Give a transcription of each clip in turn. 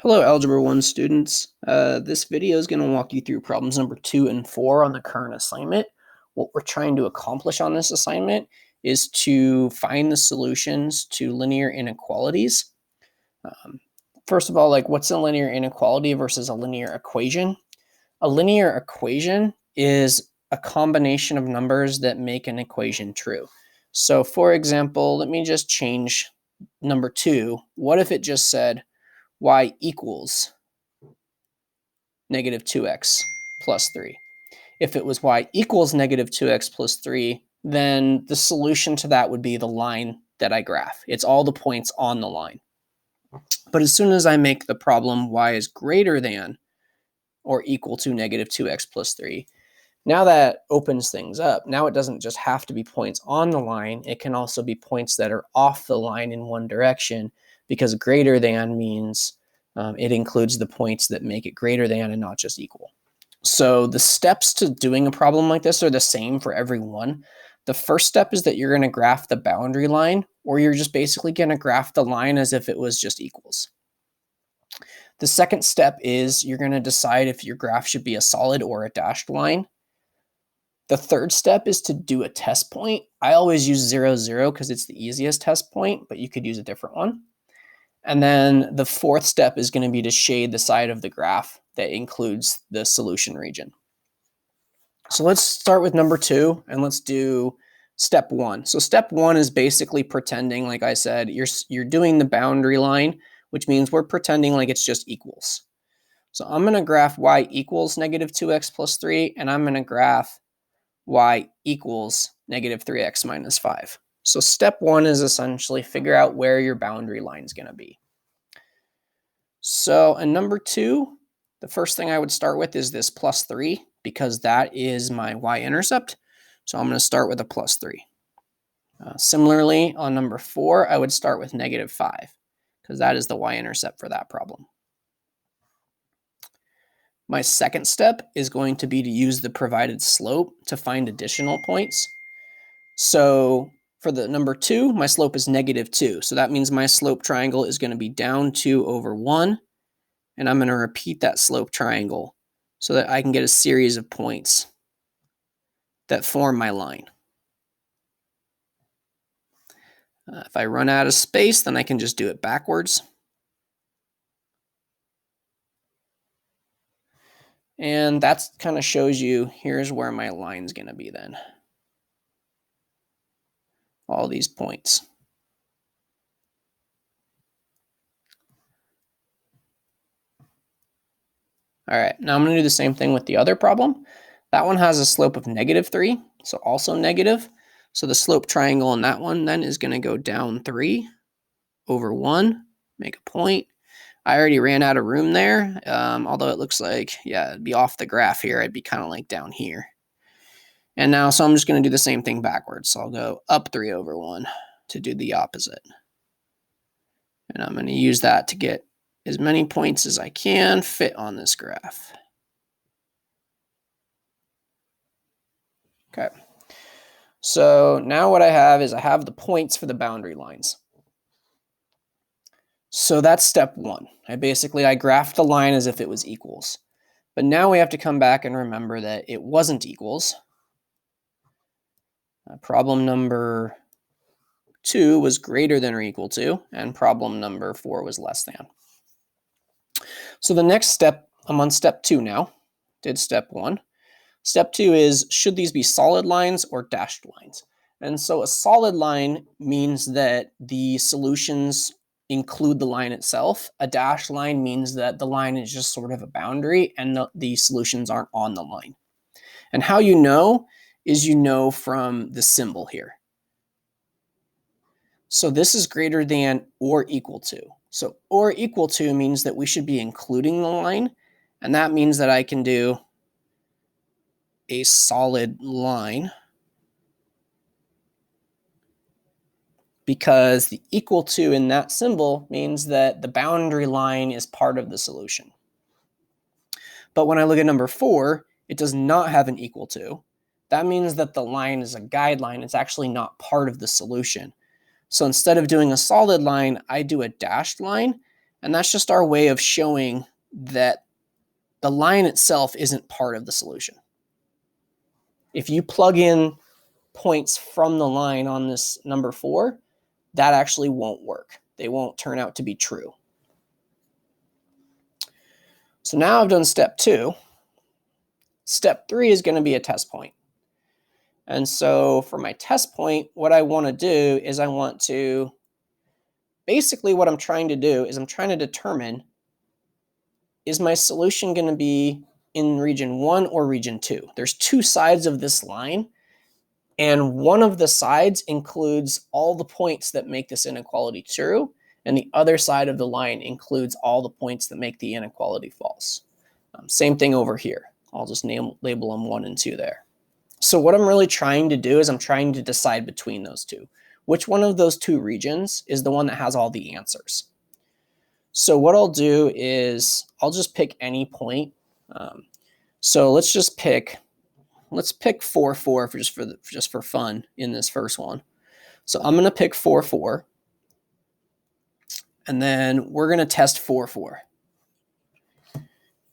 Hello, Algebra 1 students. This video is going to walk you through problems number 2 and 4 on the current assignment. What we're trying to accomplish on this assignment is to find the solutions to linear inequalities. First of all, what's a linear inequality versus a linear equation? A linear equation is a combination of numbers that make an equation true. So for example, let me just change number 2. What if it just said y equals negative 2x plus 3? If it was y equals negative 2x plus 3, then the solution to that would be the line that I graph. It's all the points on the line. But as soon as I make the problem y is greater than or equal to negative 2x plus 3, now that opens things up. Now it doesn't just have to be points on the line. It can also be points that are off the line in one direction, because greater than means it includes the points that make it greater than and not just equal. So the steps to doing a problem like this are the same for every one. The first step is that you're going to graph the boundary line, or you're just basically going to graph the line as if it was just equals. The second step is you're going to decide if your graph should be a solid or a dashed line. The third step is to do a test point. I always use 0, 0 because it's the easiest test point, but you could use a different one. And then the fourth step is going to be to shade the side of the graph that includes the solution region. So let's start with number 2 and let's do step 1. So step 1 is basically pretending, like I said, you're doing the boundary line, which means we're pretending like it's just equals. So I'm going to graph y equals negative 2x plus 3, and I'm going to graph y equals negative 3x minus 5. So step 1 is essentially figure out where your boundary line is going to be. So in number 2, the first thing I would start with is this plus 3, because that is my y-intercept. So I'm going to start with a plus 3. Similarly, on number 4, I would start with negative 5, because that is the y-intercept for that problem. My second step is going to be to use the provided slope to find additional points. So for the number 2, my slope is negative 2. So that means my slope triangle is going to be down 2 over 1. And I'm going to repeat that slope triangle so that I can get a series of points that form my line. If I run out of space, then I can just do it backwards. And that kind of shows you, here's where my line's going to be then. All these points. All right, now I'm going to do the same thing with the other problem. That one has a slope of negative 3, so also negative. So the slope triangle in that one then is going to go down 3 over 1, make a point. I already ran out of room there, although it looks like, yeah, it'd be off the graph here. I'd be kind of like down here. And now, so I'm just going to do the same thing backwards. So I'll go up 3 over 1 to do the opposite. And I'm going to use that to get as many points as I can fit on this graph. Okay. So now what I have is I have the points for the boundary lines. So that's step 1. I graphed the line as if it was equals. But now we have to come back and remember that it wasn't equals. Problem number 2 was greater than or equal to, and problem number 4 was less than. So the next step, I'm on step 2 now. Did step 1. Step 2 is, should these be solid lines or dashed lines? And so a solid line means that the solutions include the line itself. A dashed line means that the line is just sort of a boundary and the solutions aren't on the line. And how you know is you know from the symbol here. So this is greater than or equal to. So or equal to means that we should be including the line, and that means that I can do a solid line, because the equal to in that symbol means that the boundary line is part of the solution. But when I look at number 4, it does not have an equal to. That means that the line is a guideline. It's actually not part of the solution. So instead of doing a solid line, I do a dashed line, And that's just our way of showing that the line itself isn't part of the solution. If you plug in points from the line on this number 4, that actually won't work. They won't turn out to be true. So now I've done step 2. Step 3 is going to be a test point. And so for my test point, what I want to do is basically what I'm trying to do is I'm trying to determine, is my solution going to be in region 1 or region 2? There's 2 sides of this line, and one of the sides includes all the points that make this inequality true, and the other side of the line includes all the points that make the inequality false. Same thing over here. I'll just label them 1 and 2 there. So what I'm really trying to do is I'm trying to decide between those 2. Which one of those 2 regions is the one that has all the answers? So what I'll do is I'll just pick any point. So let's pick 4, 4 just for fun in this first one. So I'm going to pick 4, 4. And then we're going to test 4, 4.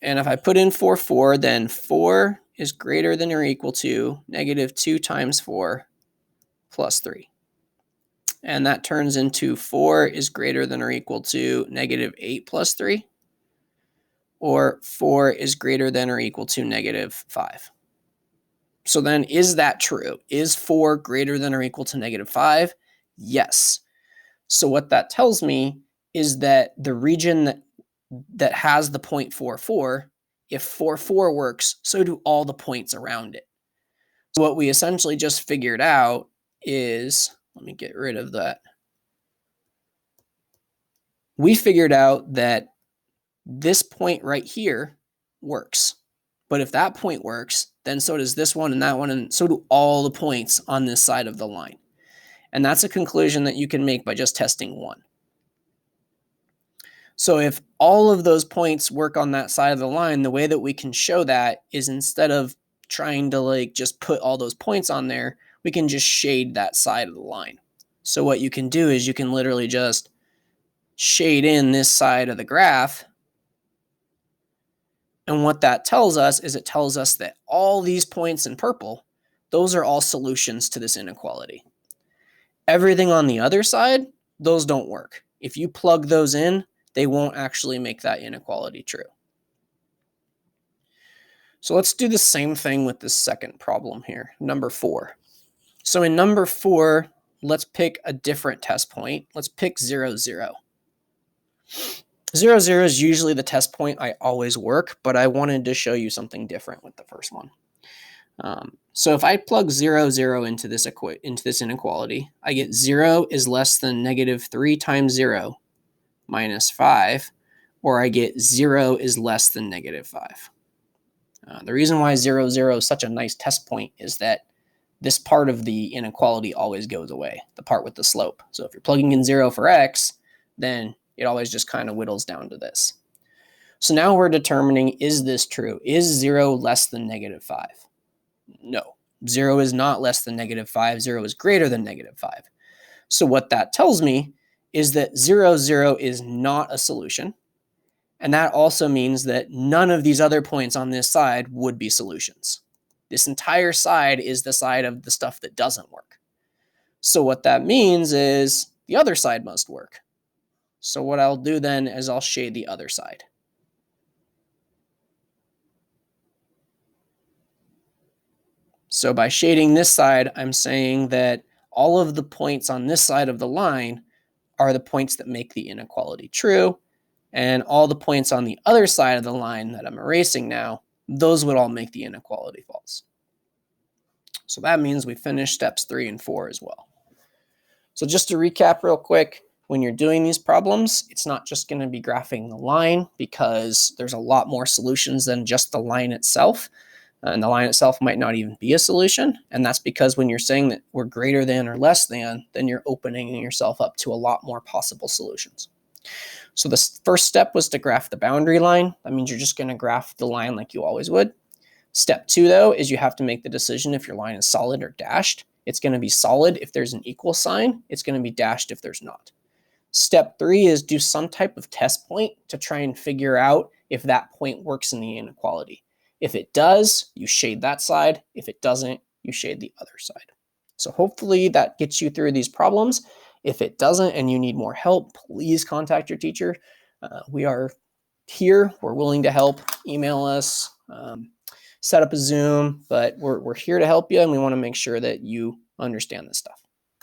And if I put in 4, 4, then 4 is greater than or equal to negative 2 times 4 plus 3. And that turns into 4 is greater than or equal to negative 8 plus 3. Or 4 is greater than or equal to negative 5. So then, is that true? Is 4 greater than or equal to negative 5? Yes. So what that tells me is that the region that has the point 4, 4, if 4, 4 works, so do all the points around it. So what we essentially just figured out is, let me get rid of that. We figured out that this point right here works. But if that point works, then so does this one and that one, and so do all the points on this side of the line. And that's a conclusion that you can make by just testing 1. So if all of those points work on that side of the line, the way that we can show that is, instead of trying to just put all those points on there, we can just shade that side of the line. So what you can do is you can literally just shade in this side of the graph. And what that tells us is it tells us that all these points in purple, those are all solutions to this inequality. Everything on the other side, those don't work. If you plug those in, they won't actually make that inequality true. So let's do the same thing with this second problem here, number 4. So in number 4, let's pick a different test point. Let's pick 0, 0. 0, 0 is usually the test point I always work, but I wanted to show you something different with the first one. So if I plug 0, 0 into this inequality, I get 0 is less than negative 3 times 0 minus 5, or I get 0 is less than negative 5. The reason why 0, 0 is such a nice test point is that this part of the inequality always goes away, the part with the slope. So if you're plugging in 0 for x, then it always just kind of whittles down to this. So now we're determining, is this true? Is 0 less than negative 5? No, 0 is not less than negative 5. 0 is greater than negative 5. So what that tells me is that 0, 0 is not a solution. And that also means that none of these other points on this side would be solutions. This entire side is the side of the stuff that doesn't work. So what that means is the other side must work. So what I'll do then is I'll shade the other side. So by shading this side, I'm saying that all of the points on this side of the line are the points that make the inequality true, and all the points on the other side of the line that I'm erasing now, those would all make the inequality false. So that means we finished steps 3 and 4 as well. So just to recap real quick, when you're doing these problems, it's not just going to be graphing the line, because there's a lot more solutions than just the line itself. And the line itself might not even be a solution. And that's because when you're saying that we're greater than or less than, then you're opening yourself up to a lot more possible solutions. So the first step was to graph the boundary line. That means you're just going to graph the line like you always would. Step 2, though, is you have to make the decision if your line is solid or dashed. It's going to be solid if there's an equal sign. It's going to be dashed if there's not. Step 3 is do some type of test point to try and figure out if that point works in the inequality. If it does, you shade that side. If it doesn't, you shade the other side. So hopefully that gets you through these problems. If it doesn't and you need more help, please contact your teacher. We are here. We're willing to help. Email us, set up a Zoom, but we're here to help you, and we want to make sure that you understand this stuff.